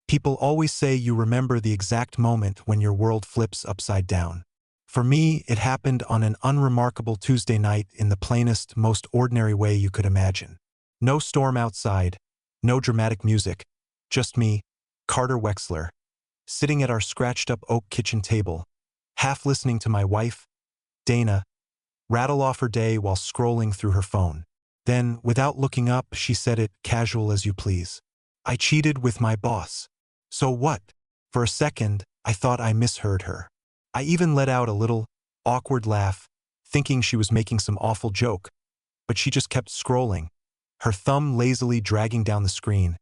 People always say you remember the exact moment when your world flips upside down. For me, it happened on an unremarkable Tuesday night in the plainest, most ordinary way you could imagine. No storm outside, no dramatic music, just me, Carter Wexler, sitting at our scratched-up oak kitchen table, half listening to my wife, Dana, rattle off her day while scrolling through her phone. Then, without looking up, she said it, casual as you please. I cheated with my boss. So what? For a second, I thought I misheard her. I even let out a little, awkward laugh, thinking she was making some awful joke, but she just kept scrolling, her thumb lazily dragging down the screen,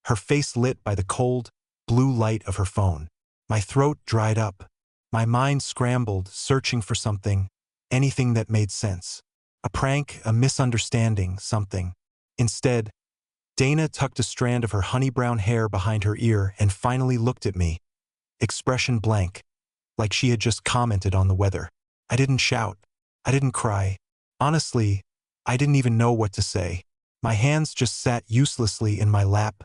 her face lit by the cold, blue light of her phone. My throat dried up. My mind scrambled, searching for something, anything that made sense. A prank, a misunderstanding, something. Instead, Dana tucked a strand of her honey-brown hair behind her ear and finally looked at me, expression blank, like she had just commented on the weather. I didn't shout. I didn't cry. Honestly, I didn't even know what to say. My hands just sat uselessly in my lap,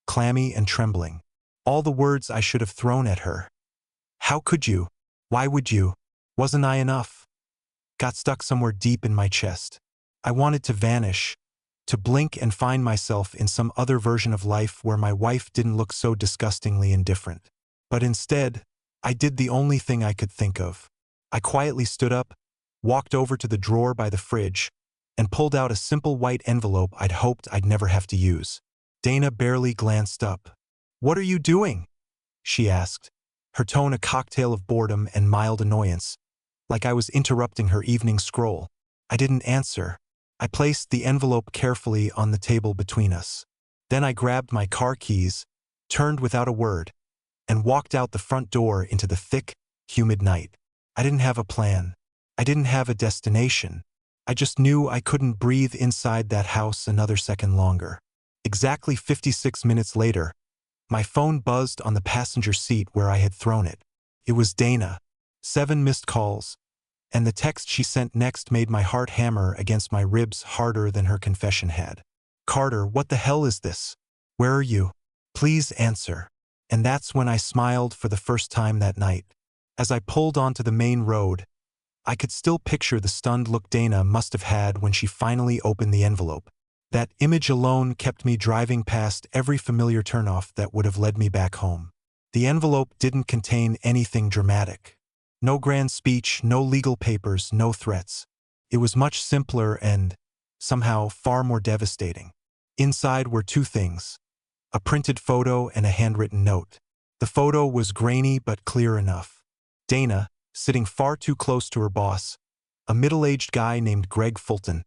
clammy and trembling. All the words I should have thrown at her. How could you? Why would you? Wasn't I enough? Got stuck somewhere deep in my chest. I wanted to vanish, to blink and find myself in some other version of life where my wife didn't look so disgustingly indifferent. But instead, I did the only thing I could think of. I quietly stood up, walked over to the drawer by the fridge, and pulled out a simple white envelope I'd hoped I'd never have to use. Dana barely glanced up. "What are you doing?" she asked, her tone a cocktail of boredom and mild annoyance, like I was interrupting her evening scroll. I didn't answer. I placed the envelope carefully on the table between us. Then I grabbed my car keys, turned without a word, and walked out the front door into the thick, humid night. I didn't have a plan. I didn't have a destination. I just knew I couldn't breathe inside that house another second longer. Exactly 56 minutes later, my phone buzzed on the passenger seat where I had thrown it. It was Dana. 7 missed calls, and the text she sent next made my heart hammer against my ribs harder than her confession had. "Carter, what the hell is this? Where are you? Please answer." And that's when I smiled for the first time that night. As I pulled onto the main road, I could still picture the stunned look Dana must have had when she finally opened the envelope. That image alone kept me driving past every familiar turnoff that would have led me back home. The envelope didn't contain anything dramatic. No grand speech, no legal papers, no threats. It was much simpler and, somehow, far more devastating. Inside were 2 things: a printed photo and a handwritten note. The photo was grainy but clear enough. Dana, sitting far too close to her boss, a middle-aged guy named Greg Fulton,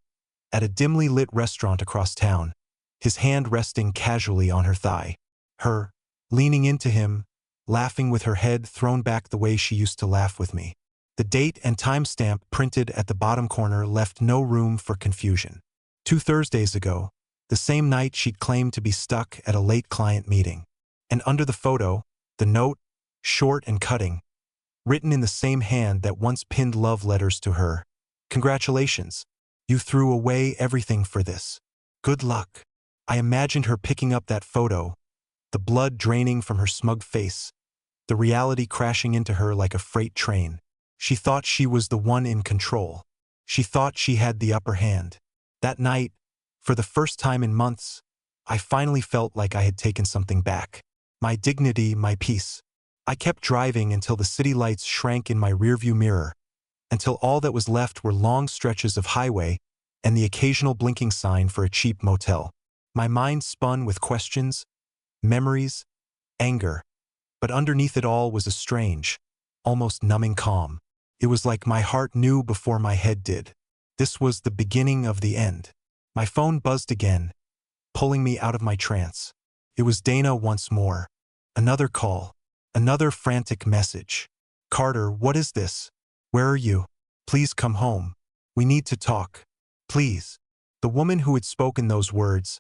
at a dimly lit restaurant across town, his hand resting casually on her thigh. Her, leaning into him, laughing with her head thrown back the way she used to laugh with me. The date and timestamp printed at the bottom corner left no room for confusion. 2 Thursdays ago, the same night she'd claimed to be stuck at a late client meeting. And under the photo, the note, short and cutting, written in the same hand that once pinned love letters to her. "Congratulations. You threw away everything for this. Good luck." I imagined her picking up that photo, the blood draining from her smug face, the reality crashing into her like a freight train. She thought she was the one in control. She thought she had the upper hand. That night, for the first time in months, I finally felt like I had taken something back. My dignity, my peace. I kept driving until the city lights shrank in my rearview mirror, until all that was left were long stretches of highway and the occasional blinking sign for a cheap motel. My mind spun with questions, memories, anger, but underneath it all was a strange, almost numbing calm. It was like my heart knew before my head did. This was the beginning of the end. My phone buzzed again, pulling me out of my trance. It was Dana once more. Another call. Another frantic message. "Carter, what is this? Where are you? Please come home. We need to talk. Please." The woman who had spoken those words,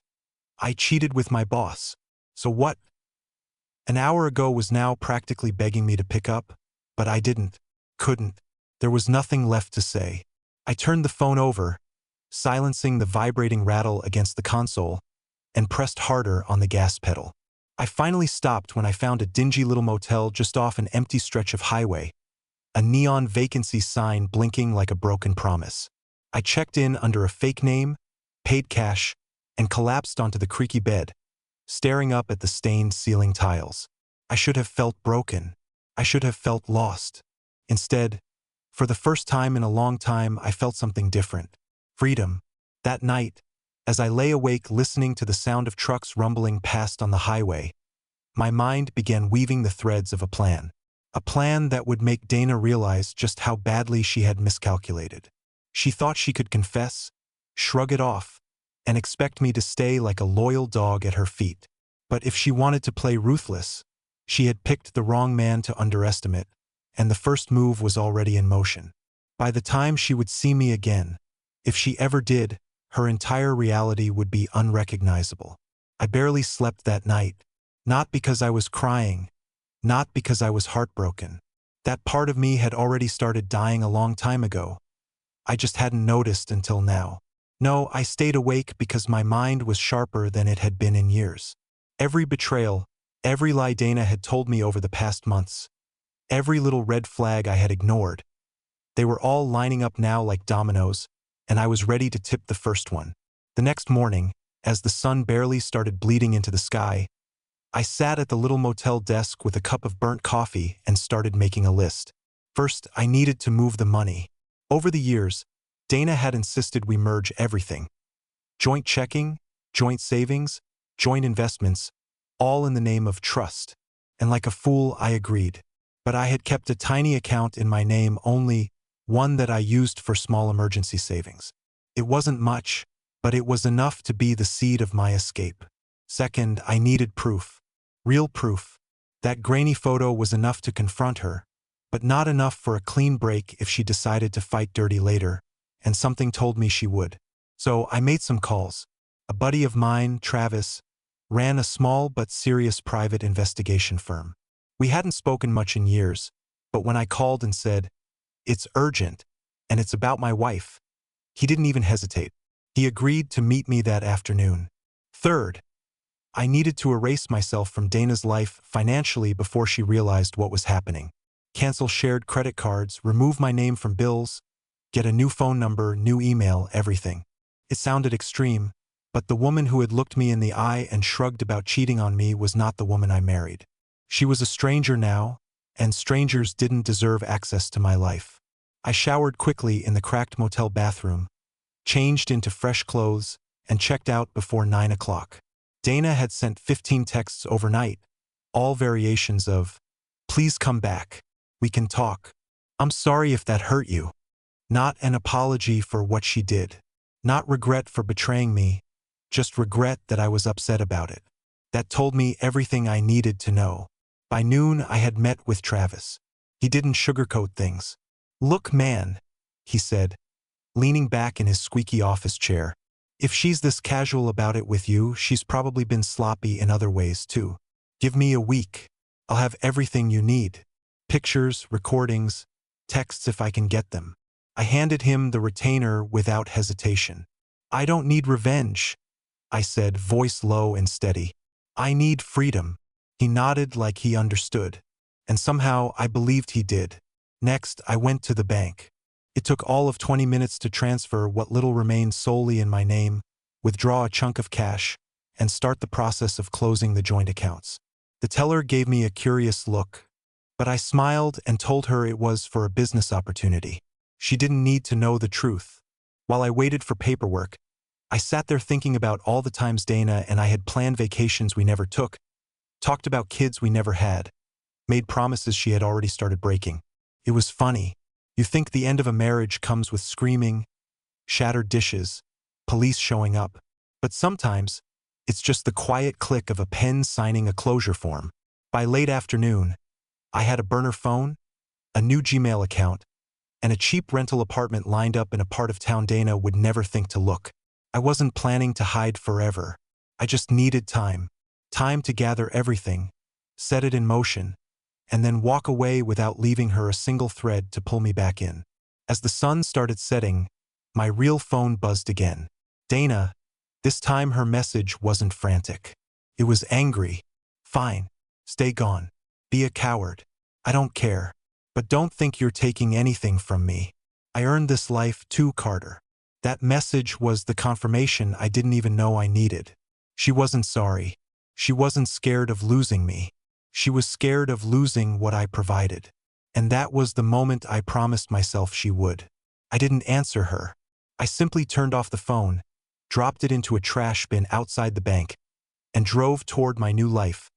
"I cheated with my boss. So what?" An hour ago was now practically begging me to pick up, but I didn't, couldn't. There was nothing left to say. I turned the phone over, silencing the vibrating rattle against the console, and pressed harder on the gas pedal. I finally stopped when I found a dingy little motel just off an empty stretch of highway, a neon vacancy sign blinking like a broken promise. I checked in under a fake name, paid cash, and collapsed onto the creaky bed, staring up at the stained ceiling tiles. I should have felt broken. I should have felt lost. Instead, for the first time in a long time, I felt something different. Freedom. That night, as I lay awake listening to the sound of trucks rumbling past on the highway, my mind began weaving the threads of a plan. A plan that would make Dana realize just how badly she had miscalculated. She thought she could confess, shrug it off, and expect me to stay like a loyal dog at her feet. But if she wanted to play ruthless, she had picked the wrong man to underestimate, and the first move was already in motion. By the time she would see me again, if she ever did, her entire reality would be unrecognizable. I barely slept that night, not because I was crying, not because I was heartbroken. That part of me had already started dying a long time ago. I just hadn't noticed until now. No, I stayed awake because my mind was sharper than it had been in years. Every betrayal, every lie Dana had told me over the past months, every little red flag I had ignored, they were all lining up now like dominoes, and I was ready to tip the first one. The next morning, as the sun barely started bleeding into the sky, I sat at the little motel desk with a cup of burnt coffee and started making a list. First, I needed to move the money. Over the years, Dana had insisted we merge everything. Joint checking, joint savings, joint investments, all in the name of trust. And like a fool, I agreed. But I had kept a tiny account in my name only, one that I used for small emergency savings. It wasn't much, but it was enough to be the seed of my escape. Second, I needed proof. Real proof. That grainy photo was enough to confront her, but not enough for a clean break if she decided to fight dirty later, and something told me she would. So I made some calls. A buddy of mine, Travis, ran a small but serious private investigation firm. We hadn't spoken much in years, but when I called and said, "It's urgent, and it's about my wife," he didn't even hesitate. He agreed to meet me that afternoon. Third, I needed to erase myself from Dana's life financially before she realized what was happening. Cancel shared credit cards, remove my name from bills, get a new phone number, new email, everything. It sounded extreme, but the woman who had looked me in the eye and shrugged about cheating on me was not the woman I married. She was a stranger now, and strangers didn't deserve access to my life. I showered quickly in the cracked motel bathroom, changed into fresh clothes, and checked out before 9 o'clock. Dana had sent 15 texts overnight, all variations of, "Please come back. We can talk. I'm sorry if that hurt you." Not an apology for what she did. Not regret for betraying me, just regret that I was upset about it. That told me everything I needed to know. By noon, I had met with Travis. He didn't sugarcoat things. "Look, man," he said, leaning back in his squeaky office chair. "If she's this casual about it with you, she's probably been sloppy in other ways too. Give me a week. I'll have everything you need. Pictures, recordings, texts if I can get them." I handed him the retainer without hesitation. "I don't need revenge," I said, voice low and steady. "I need freedom." He nodded like he understood, and somehow I believed he did. Next, I went to the bank. It took all of 20 minutes to transfer what little remained solely in my name, withdraw a chunk of cash, and start the process of closing the joint accounts. The teller gave me a curious look, but I smiled and told her it was for a business opportunity. She didn't need to know the truth. While I waited for paperwork, I sat there thinking about all the times Dana and I had planned vacations we never took, talked about kids we never had, made promises she had already started breaking. It was funny. You think the end of a marriage comes with screaming, shattered dishes, police showing up, but sometimes it's just the quiet click of a pen signing a closure form. By late afternoon, I had a burner phone, a new Gmail account, and a cheap rental apartment lined up in a part of town Dana would never think to look. I wasn't planning to hide forever. I just needed time. Time to gather everything, set it in motion, and then walk away without leaving her a single thread to pull me back in. As the sun started setting, my real phone buzzed again. Dana. This time her message wasn't frantic. It was angry, Fine. Stay gone. Be a coward. I don't care. But don't think you're taking anything from me. I earned this life too, Carter. That message was the confirmation I didn't even know I needed. She wasn't sorry. She wasn't scared of losing me. She was scared of losing what I provided. And that was the moment I promised myself she would. I didn't answer her. I simply turned off the phone, dropped it into a trash bin outside the bank, and drove toward my new life,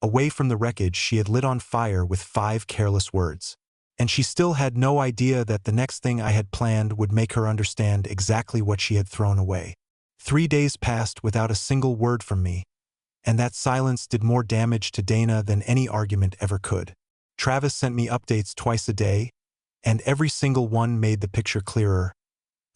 away from the wreckage she had lit on fire with 5 careless words. And she still had no idea that the next thing I had planned would make her understand exactly what she had thrown away. 3 days passed without a single word from me, and that silence did more damage to Dana than any argument ever could. Travis sent me updates twice a day, and every single one made the picture clearer,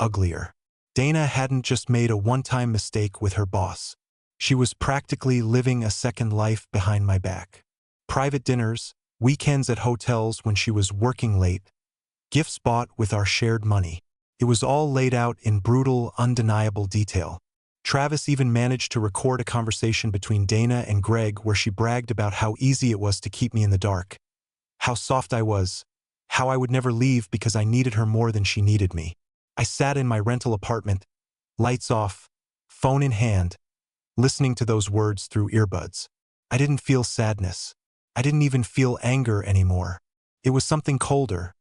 uglier. Dana hadn't just made a one-time mistake with her boss. She was practically living a second life behind my back. Private dinners, weekends at hotels when she was working late, gifts bought with our shared money. It was all laid out in brutal, undeniable detail. Travis even managed to record a conversation between Dana and Greg where she bragged about how easy it was to keep me in the dark, how soft I was, how I would never leave because I needed her more than she needed me. I sat in my rental apartment, lights off, phone in hand, listening to those words through earbuds. I didn't feel sadness. I didn't even feel anger anymore. It was something colder,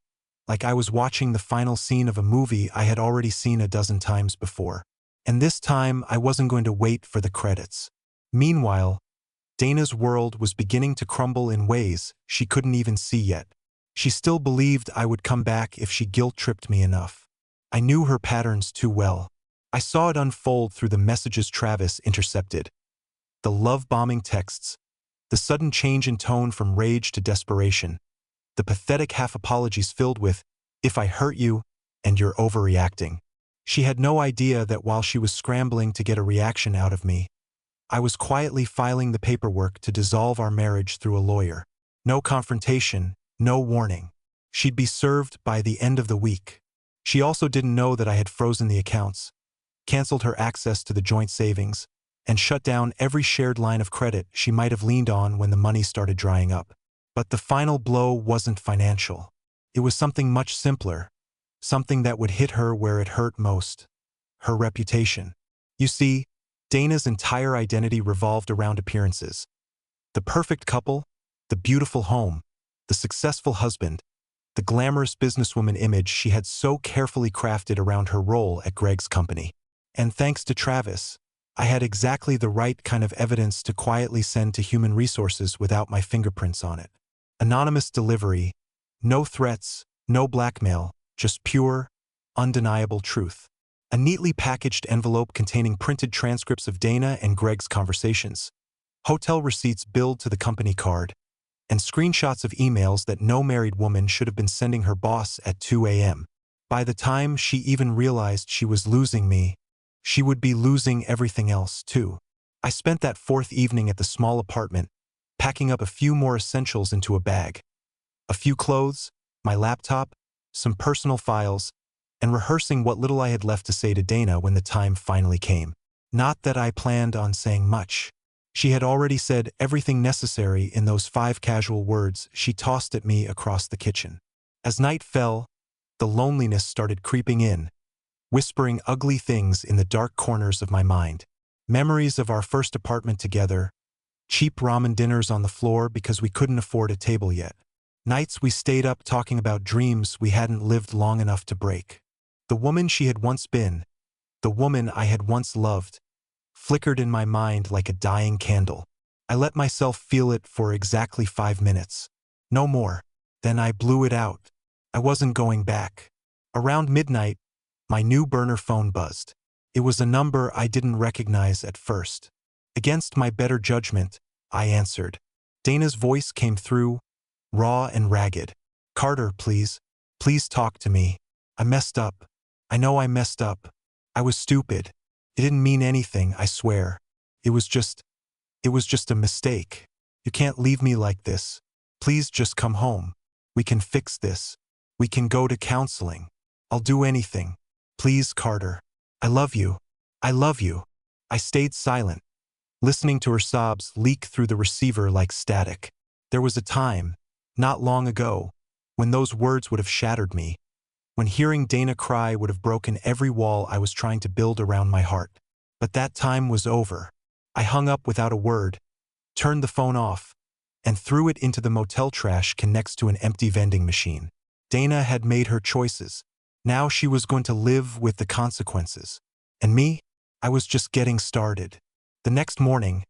like I was watching the final scene of a movie I had already seen a dozen times before. And this time, I wasn't going to wait for the credits. Meanwhile, Dana's world was beginning to crumble in ways she couldn't even see yet. She still believed I would come back if she guilt-tripped me enough. I knew her patterns too well. I saw it unfold through the messages Travis intercepted, the love-bombing texts, the sudden change in tone from rage to desperation, the pathetic half-apologies filled with, "If I hurt you," and "You're overreacting." She had no idea that while she was scrambling to get a reaction out of me, I was quietly filing the paperwork to dissolve our marriage through a lawyer. No confrontation, no warning. She'd be served by the end of the week. She also didn't know that I had frozen the accounts, canceled her access to the joint savings, and shut down every shared line of credit she might have leaned on when the money started drying up. But the final blow wasn't financial. It was something much simpler, something that would hit her where it hurt most: her reputation. You see, Dana's entire identity revolved around appearances. The perfect couple, the beautiful home, the successful husband, the glamorous businesswoman image she had so carefully crafted around her role at Greg's company. And thanks to Travis, I had exactly the right kind of evidence to quietly send to human resources without my fingerprints on it. Anonymous delivery, no threats, no blackmail, just pure, undeniable truth. A neatly packaged envelope containing printed transcripts of Dana and Greg's conversations, hotel receipts billed to the company card, and screenshots of emails that no married woman should have been sending her boss at 2 a.m. By the time she even realized she was losing me, she would be losing everything else, too. I spent that 4th evening at the small apartment, packing up a few more essentials into a bag. A few clothes, my laptop, some personal files, and rehearsing what little I had left to say to Dana when the time finally came. Not that I planned on saying much. She had already said everything necessary in those 5 casual words she tossed at me across the kitchen. As night fell, the loneliness started creeping in, whispering ugly things in the dark corners of my mind. Memories of our first apartment together, cheap ramen dinners on the floor because we couldn't afford a table yet. Nights we stayed up talking about dreams we hadn't lived long enough to break. The woman she had once been, the woman I had once loved, flickered in my mind like a dying candle. I let myself feel it for exactly 5 minutes. No more. Then I blew it out. I wasn't going back. Around midnight, my new burner phone buzzed. It was a number I didn't recognize at first. Against my better judgment, I answered. Dana's voice came through, raw and ragged. "Carter, please. Please talk to me. I messed up. I know I messed up. I was stupid. It didn't mean anything, I swear. It was just a mistake. You can't leave me like this. Please just come home. We can fix this. We can go to counseling. I'll do anything. Please, Carter. I love you. I love you." I stayed silent, listening to her sobs leak through the receiver like static. There was a time, not long ago, when those words would have shattered me, when hearing Dana cry would have broken every wall I was trying to build around my heart. But that time was over. I hung up without a word, turned the phone off, and threw it into the motel trash can next to an empty vending machine. Dana had made her choices. Now she was going to live with the consequences. And me? I was just getting started. The next morning,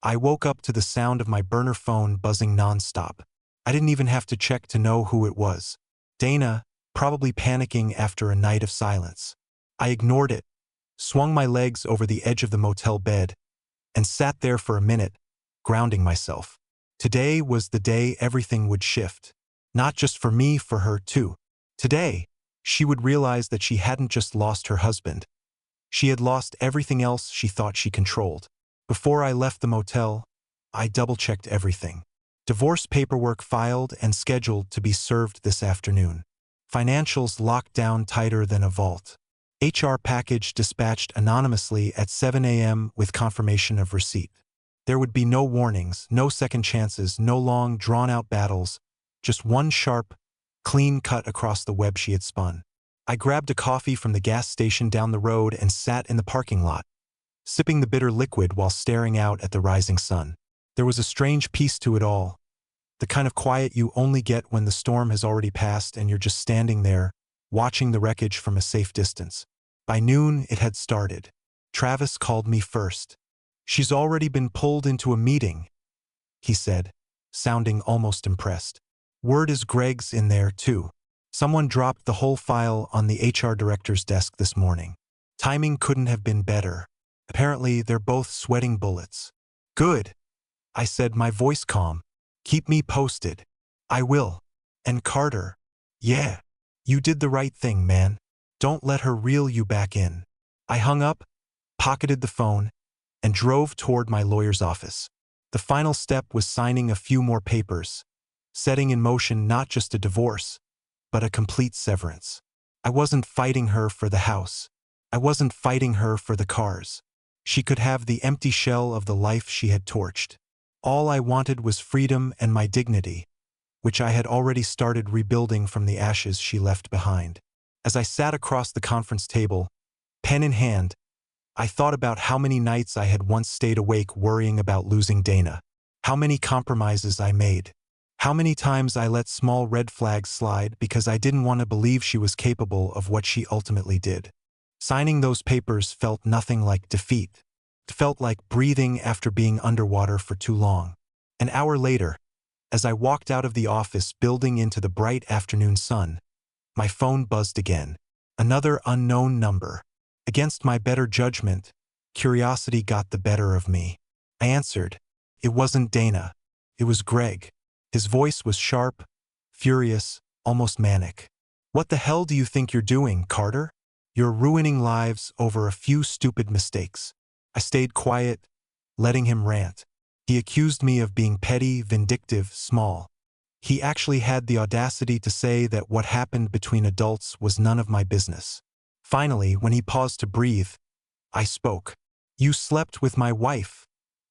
I woke up to the sound of my burner phone buzzing nonstop. I didn't even have to check to know who it was. Dana, probably panicking after a night of silence. I ignored it, swung my legs over the edge of the motel bed, and sat there for a minute, grounding myself. Today was the day everything would shift. Not just for me, for her too. Today, she would realize that she hadn't just lost her husband. She had lost everything else she thought she controlled. Before I left the motel, I double-checked everything. Divorce paperwork filed and scheduled to be served this afternoon. Financials locked down tighter than a vault. HR package dispatched anonymously at 7 a.m. with confirmation of receipt. There would be no warnings, no second chances, no long, drawn-out battles, just one sharp, clean cut across the web she had spun. I grabbed a coffee from the gas station down the road and sat in the parking lot, sipping the bitter liquid while staring out at the rising sun. There was a strange peace to it all, the kind of quiet you only get when the storm has already passed and you're just standing there, watching the wreckage from a safe distance. By noon, it had started. Travis called me first. "She's already been pulled into a meeting," he said, sounding almost impressed. "Word is Greg's in there, too. Someone dropped the whole file on the HR director's desk this morning. Timing couldn't have been better. Apparently, they're both sweating bullets." "Good," I said, my voice calm. "Keep me posted." "I will." "And Carter." "Yeah. You did the right thing, man. Don't let her reel you back in." I hung up, pocketed the phone, and drove toward my lawyer's office. The final step was signing a few more papers, setting in motion not just a divorce, but a complete severance. I wasn't fighting her for the house. I wasn't fighting her for the cars. She could have the empty shell of the life she had torched. All I wanted was freedom and my dignity, which I had already started rebuilding from the ashes she left behind. As I sat across the conference table, pen in hand, I thought about how many nights I had once stayed awake worrying about losing Dana, how many compromises I made, how many times I let small red flags slide because I didn't want to believe she was capable of what she ultimately did. Signing those papers felt nothing like defeat. It felt like breathing after being underwater for too long. An hour later, as I walked out of the office building into the bright afternoon sun, my phone buzzed again. Another unknown number. Against my better judgment, curiosity got the better of me. I answered. It wasn't Dana. It was Greg. His voice was sharp, furious, almost manic. "What the hell do you think you're doing, Carter? You're ruining lives over a few stupid mistakes." I stayed quiet, letting him rant. He accused me of being petty, vindictive, small. He actually had the audacity to say that what happened between adults was none of my business. Finally, when he paused to breathe, I spoke. "You slept with my wife,"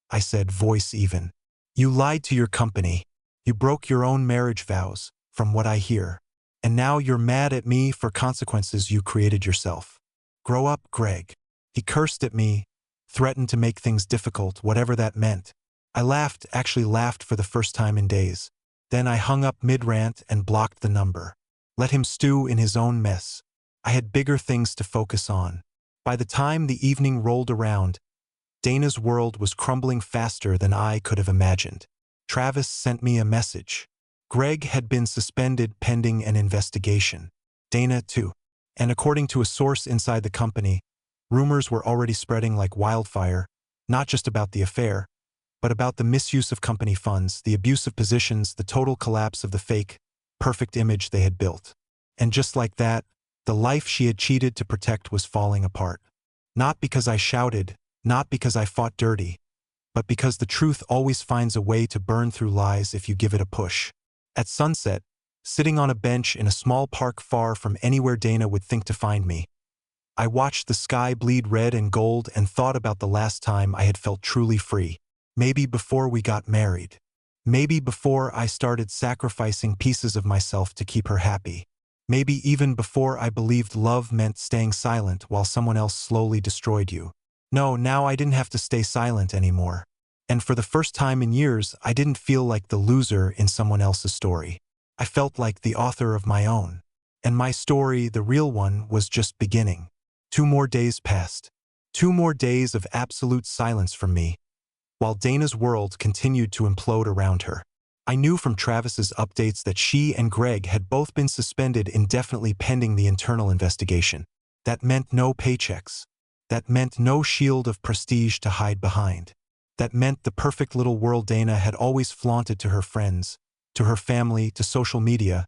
I said, voice even. "You lied to your company. You broke your own marriage vows, from what I hear. And now you're mad at me for consequences you created yourself. Grow up, Greg." He cursed at me, threatened to make things difficult, whatever that meant. I laughed, actually laughed for the first time in days. Then I hung up mid-rant and blocked the number. Let him stew in his own mess. I had bigger things to focus on. By the time the evening rolled around, Dana's world was crumbling faster than I could have imagined. Travis sent me a message. Greg had been suspended pending an investigation. Dana, too. And according to a source inside the company, rumors were already spreading like wildfire, not just about the affair, but about the misuse of company funds, the abuse of positions, the total collapse of the fake, perfect image they had built. And just like that, the life she had cheated to protect was falling apart. Not because I shouted, not because I fought dirty, but because the truth always finds a way to burn through lies if you give it a push. At sunset, sitting on a bench in a small park far from anywhere Dana would think to find me, I watched the sky bleed red and gold and thought about the last time I had felt truly free. Maybe before we got married. Maybe before I started sacrificing pieces of myself to keep her happy. Maybe even before I believed love meant staying silent while someone else slowly destroyed you. No, now I didn't have to stay silent anymore. And for the first time in years, I didn't feel like the loser in someone else's story. I felt like the author of my own. And my story, the real one, was just beginning. 2 more days passed. 2 more days of absolute silence from me, while Dana's world continued to implode around her. I knew from Travis's updates that she and Greg had both been suspended indefinitely pending the internal investigation. That meant no paychecks. That meant no shield of prestige to hide behind. That meant the perfect little world Dana had always flaunted to her friends, to her family, to social media,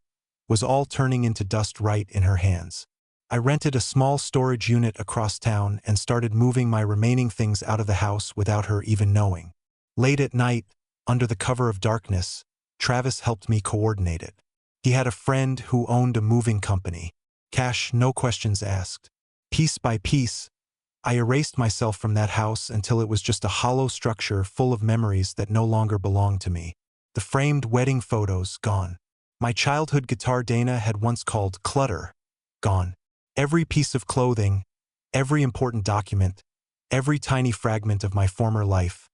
was all turning into dust right in her hands. I rented a small storage unit across town and started moving my remaining things out of the house without her even knowing. Late at night, under the cover of darkness, Travis helped me coordinate it. He had a friend who owned a moving company. Cash, no questions asked. Piece by piece, I erased myself from that house until it was just a hollow structure full of memories that no longer belonged to me. The framed wedding photos, gone. My childhood guitar Dana had once called clutter, gone. Every piece of clothing, every important document, every tiny fragment of my former life,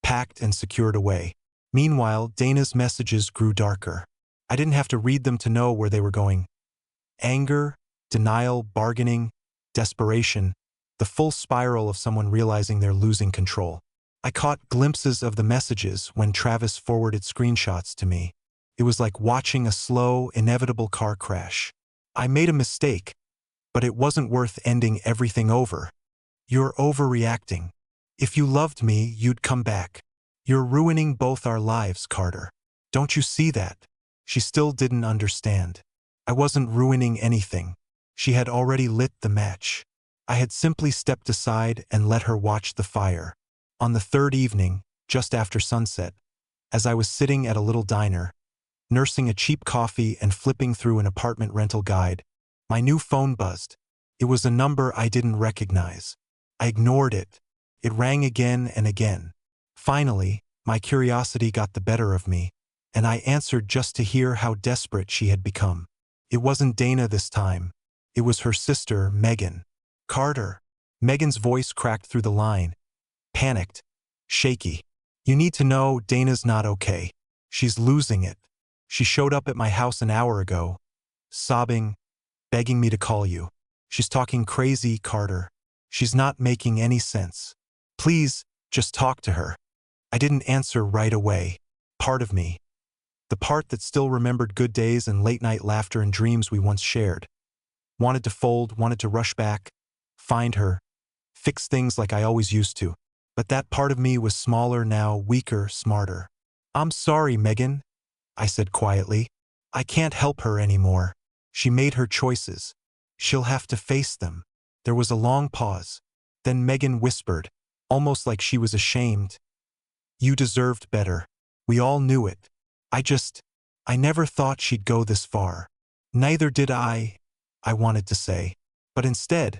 packed and secured away. Meanwhile, Dana's messages grew darker. I didn't have to read them to know where they were going. Anger, denial, bargaining, desperation, the full spiral of someone realizing they're losing control. I caught glimpses of the messages when Travis forwarded screenshots to me. It was like watching a slow, inevitable car crash. I made a mistake, but it wasn't worth ending everything over. You're overreacting. If you loved me, you'd come back. You're ruining both our lives, Carter. Don't you see that? She still didn't understand. I wasn't ruining anything. She had already lit the match. I had simply stepped aside and let her watch the fire. On the 3rd evening, just after sunset, as I was sitting at a little diner, nursing a cheap coffee and flipping through an apartment rental guide, my new phone buzzed. It was a number I didn't recognize. I ignored it. It rang again and again. Finally, my curiosity got the better of me, and I answered just to hear how desperate she had become. It wasn't Dana this time. It was her sister, Megan. Carter. Megan's voice cracked through the line. Panicked. Shaky. You need to know Dana's not okay. She's losing it. She showed up at my house an hour ago, sobbing, begging me to call you. She's talking crazy, Carter. She's not making any sense. Please, just talk to her. I didn't answer right away. Part of me, the part that still remembered good days and late-night laughter and dreams we once shared, wanted to fold, wanted to rush back, find her, fix things like I always used to. But that part of me was smaller now, weaker, smarter. I'm sorry, Megan, I said quietly. I can't help her anymore. She made her choices. She'll have to face them. There was a long pause. Then Megan whispered, almost like she was ashamed. You deserved better. We all knew it. I never thought she'd go this far. Neither did I wanted to say. But instead,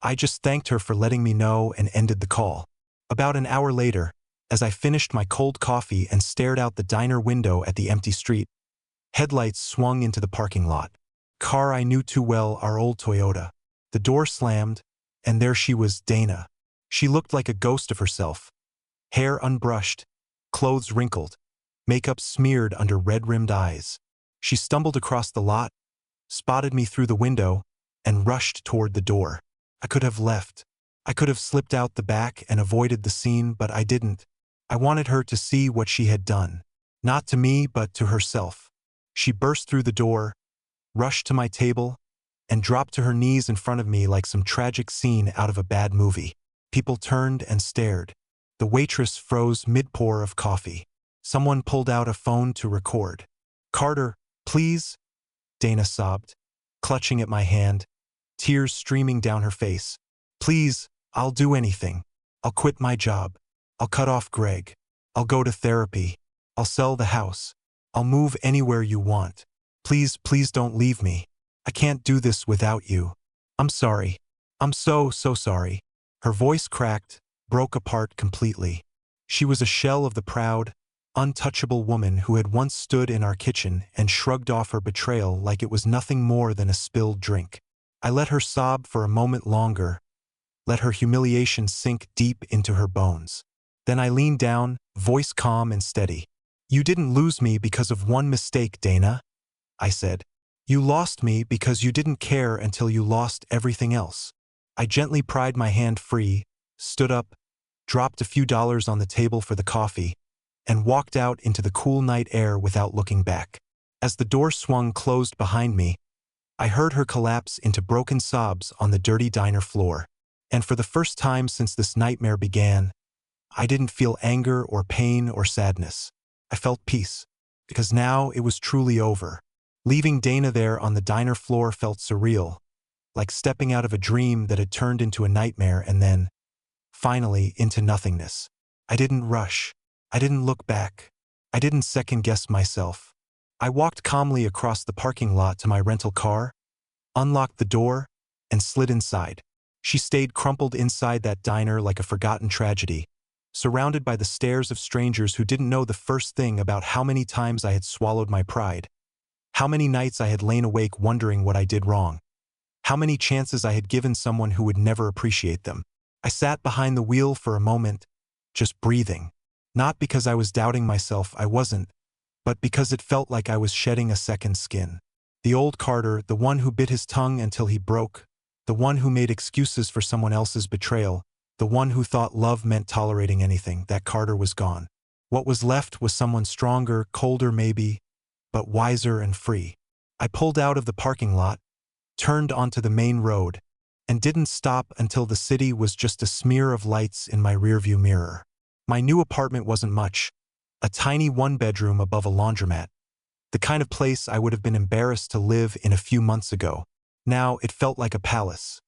I just thanked her for letting me know and ended the call. About an hour later, as I finished my cold coffee and stared out the diner window at the empty street, headlights swung into the parking lot. Car I knew too well, our old Toyota. The door slammed, and there she was, Dana. She looked like a ghost of herself. Hair unbrushed, clothes wrinkled, makeup smeared under red-rimmed eyes. She stumbled across the lot, spotted me through the window, and rushed toward the door. I could have left. I could have slipped out the back and avoided the scene, but I didn't. I wanted her to see what she had done. Not to me, but to herself. She burst through the door, rushed to my table, and dropped to her knees in front of me like some tragic scene out of a bad movie. People turned and stared. The waitress froze mid-pour of coffee. Someone pulled out a phone to record. Carter, please, Dana sobbed, clutching at my hand, tears streaming down her face. Please, I'll do anything. I'll quit my job. I'll cut off Greg. I'll go to therapy. I'll sell the house. I'll move anywhere you want. Please, please don't leave me. I can't do this without you. I'm sorry. I'm so sorry. Her voice cracked, broke apart completely. She was a shell of the proud, untouchable woman who had once stood in our kitchen and shrugged off her betrayal like it was nothing more than a spilled drink. I let her sob for a moment longer, let her humiliation sink deep into her bones. Then I leaned down, voice calm and steady. You didn't lose me because of one mistake, Dana, I said. You lost me because you didn't care until you lost everything else. I gently pried my hand free, stood up, dropped a few dollars on the table for the coffee, and walked out into the cool night air without looking back. As the door swung closed behind me, I heard her collapse into broken sobs on the dirty diner floor. And for the first time since this nightmare began, I didn't feel anger or pain or sadness. I felt peace, because now it was truly over. Leaving Dana there on the diner floor felt surreal, like stepping out of a dream that had turned into a nightmare and then, finally, into nothingness. I didn't rush. I didn't look back. I didn't second-guess myself. I walked calmly across the parking lot to my rental car, unlocked the door, and slid inside. She stayed crumpled inside that diner like a forgotten tragedy, surrounded by the stares of strangers who didn't know the first thing about how many times I had swallowed my pride, how many nights I had lain awake wondering what I did wrong, how many chances I had given someone who would never appreciate them. I sat behind the wheel for a moment, just breathing. Not because I was doubting myself, I wasn't, but because it felt like I was shedding a second skin. The old Carter, the one who bit his tongue until he broke, the one who made excuses for someone else's betrayal, the one who thought love meant tolerating anything, that Carter was gone. What was left was someone stronger, colder maybe, but wiser and free. I pulled out of the parking lot, turned onto the main road, and didn't stop until the city was just a smear of lights in my rearview mirror. My new apartment wasn't much, a tiny one-bedroom above a laundromat, the kind of place I would have been embarrassed to live in a few months ago. Now it felt like a palace.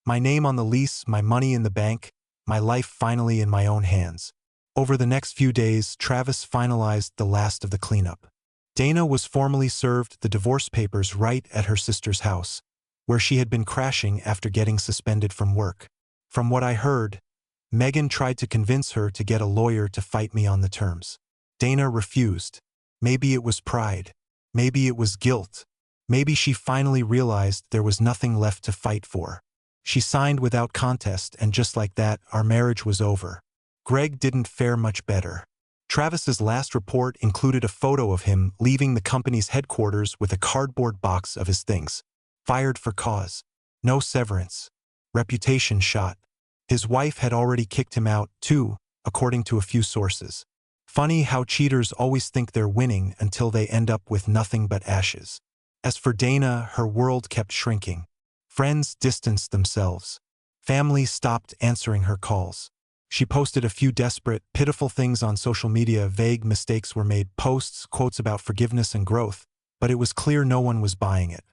My name on the lease, my money in the bank, my life finally in my own hands. Over the next few days, Travis finalized the last of the cleanup. Dana was formally served the divorce papers right at her sister's house, where she had been crashing after getting suspended from work. From what I heard, Megan tried to convince her to get a lawyer to fight me on the terms. Dana refused. Maybe it was pride. Maybe it was guilt. Maybe she finally realized there was nothing left to fight for. She signed without contest, and just like that, our marriage was over. Greg didn't fare much better. Travis's last report included a photo of him leaving the company's headquarters with a cardboard box of his things. Fired for cause. No severance. Reputation shot. His wife had already kicked him out, too, according to a few sources. Funny how cheaters always think they're winning until they end up with nothing but ashes. As for Dana, her world kept shrinking. Friends distanced themselves. Family stopped answering her calls. She posted a few desperate, pitiful things on social media. Vague mistakes were made, posts, quotes about forgiveness and growth, but it was clear no one was buying it.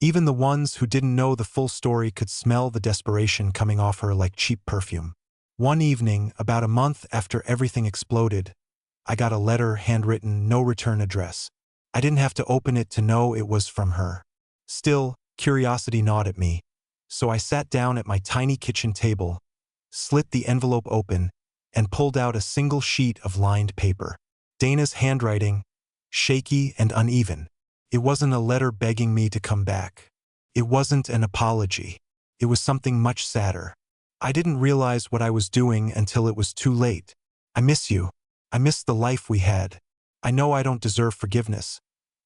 Even the ones who didn't know the full story could smell the desperation coming off her like cheap perfume. One evening, about a month after everything exploded, I got a letter, handwritten, no return address. I didn't have to open it to know it was from her. Still, curiosity gnawed at me, so I sat down at my tiny kitchen table, slit the envelope open, and pulled out a single sheet of lined paper. Dana's handwriting, shaky and uneven. It wasn't a letter begging me to come back. It wasn't an apology. It was something much sadder. I didn't realize what I was doing until it was too late. I miss you. I miss the life we had. I know I don't deserve forgiveness,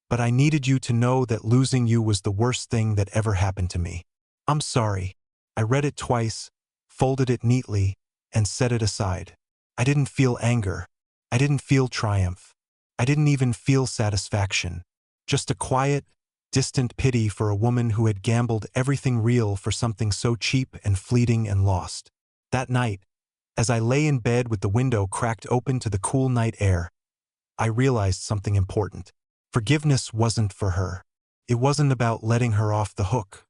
but I needed you to know that losing you was the worst thing that ever happened to me. I'm sorry. I read it twice, folded it neatly, and set it aside. I didn't feel anger. I didn't feel triumph. I didn't even feel satisfaction. Just a quiet, distant pity for a woman who had gambled everything real for something so cheap and fleeting and lost. That night, as I lay in bed with the window cracked open to the cool night air, I realized something important. Forgiveness wasn't for her. It wasn't about letting her off the hook.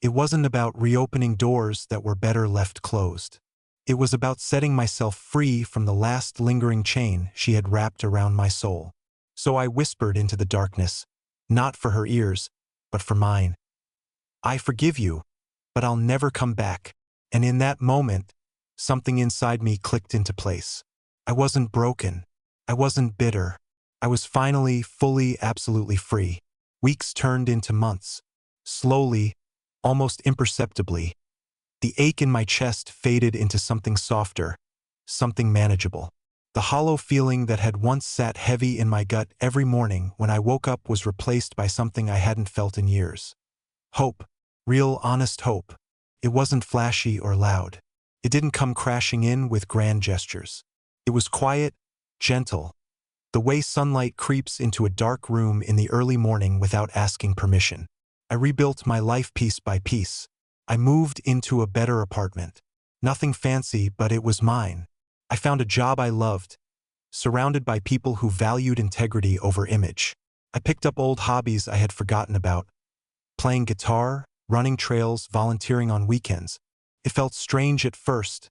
It wasn't about reopening doors that were better left closed. It was about setting myself free from the last lingering chain she had wrapped around my soul. So I whispered into the darkness, not for her ears, but for mine. I forgive you. but I'll never come back. And in that moment, something inside me clicked into place. I wasn't broken. I wasn't bitter. I was finally, fully, absolutely free. Weeks turned into months. Slowly, almost imperceptibly, the ache in my chest faded into something softer, something manageable. The hollow feeling that had once sat heavy in my gut every morning when I woke up was replaced by something I hadn't felt in years. Hope. Real, honest hope. It wasn't flashy or loud. It didn't come crashing in with grand gestures. It was quiet, gentle, the way sunlight creeps into a dark room in the early morning without asking permission. I rebuilt my life piece by piece. I moved into a better apartment. Nothing fancy, but it was mine. I found a job I loved, surrounded by people who valued integrity over image. I picked up old hobbies I had forgotten about, playing guitar, running trails, volunteering on weekends. It felt strange at first,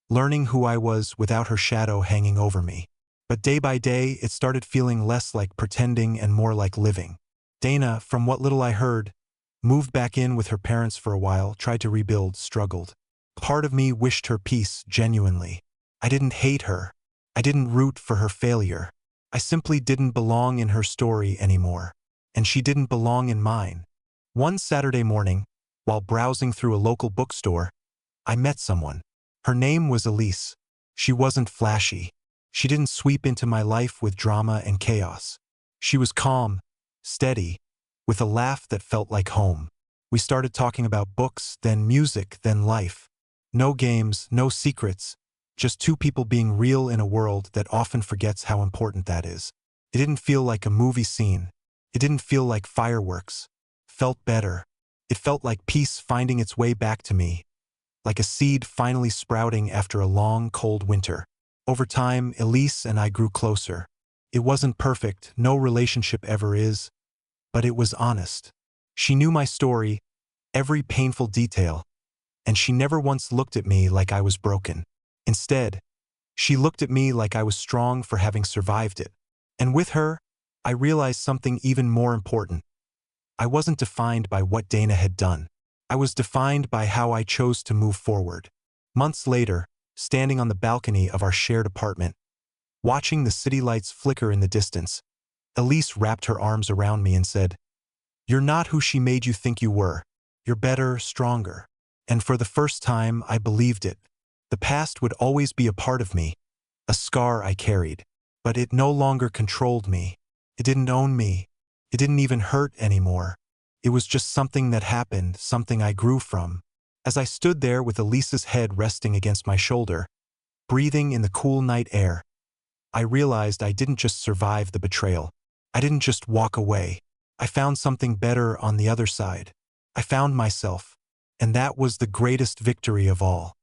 learning who I was without her shadow hanging over me. But day by day, it started feeling less like pretending and more like living. Dana, from what little I heard, moved back in with her parents for a while, tried to rebuild, struggled. Part of me wished her peace, genuinely. I didn't hate her. I didn't root for her failure. I simply didn't belong in her story anymore. And she didn't belong in mine. One Saturday morning, while browsing through a local bookstore, I met someone. Her name was Elise. She wasn't flashy. She didn't sweep into my life with drama and chaos. She was calm, steady, with a laugh that felt like home. We started talking about books, then music, then life. No games, no secrets, just two people being real in a world that often forgets how important that is. It didn't feel like a movie scene. It didn't feel like fireworks. It felt better. It felt like peace finding its way back to me, like a seed finally sprouting after a long, cold winter. Over time, Elise and I grew closer. It wasn't perfect, no relationship ever is, but it was honest. She knew my story, every painful detail, and she never once looked at me like I was broken. Instead, she looked at me like I was strong for having survived it. And with her, I realized something even more important. I wasn't defined by what Dana had done. I was defined by how I chose to move forward. Months later, standing on the balcony of our shared apartment, watching the city lights flicker in the distance, Elise wrapped her arms around me and said, "You're not who she made you think you were. You're better, stronger." And for the first time, I believed it. The past would always be a part of me, a scar I carried. But it no longer controlled me. It didn't own me. It didn't even hurt anymore. It was just something that happened, something I grew from. As I stood there with Elise's head resting against my shoulder, breathing in the cool night air, I realized I didn't just survive the betrayal. I didn't just walk away. I found something better on the other side. I found myself. And that was the greatest victory of all.